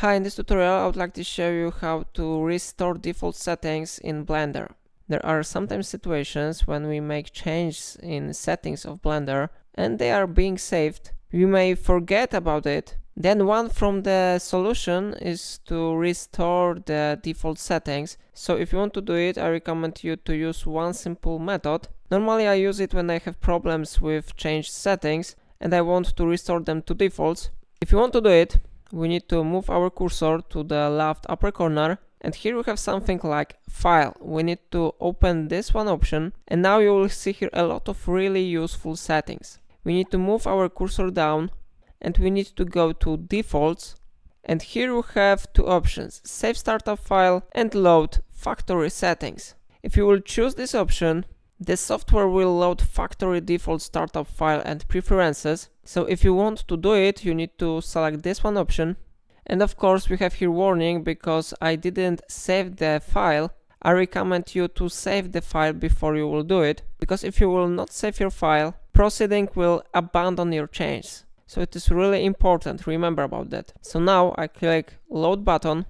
Hi, in this tutorial I would like to show you how to restore default settings in Blender. There are sometimes situations when we make changes in settings of Blender and they are being saved. We may forget about it. Then one from the solution is to restore the default settings. So if you want to do it, I recommend you to use one simple method. Normally I use it when I have problems with changed settings and I want to restore them to defaults. If you want to do it, we need to move our cursor to the left upper corner, and here we have something like File. We need to open this one option, and now you will see here a lot of really useful settings. We need to move our cursor down, and we need to go to Defaults, and here we have two options: Save Startup File and Load Factory Settings. If you will choose this option, the software will load factory default startup file and preferences. So if you want to do it, you need to select this one option. And of course we have here warning because I didn't save the file. I recommend you to save the file before you will do it, because if you will not save your file, Proceeding will abandon your changes. So it is really important, remember about that. So now I click load button,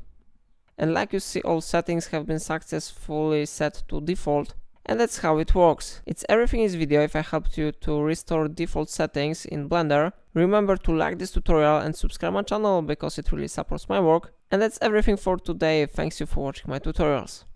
and like you see, all settings have been successfully set to default. And that's how it works. It's everything in this video. If I helped you to restore default settings in Blender, remember to like this tutorial and subscribe my channel because it really supports my work. And that's everything for today. Thanks you for watching my tutorials.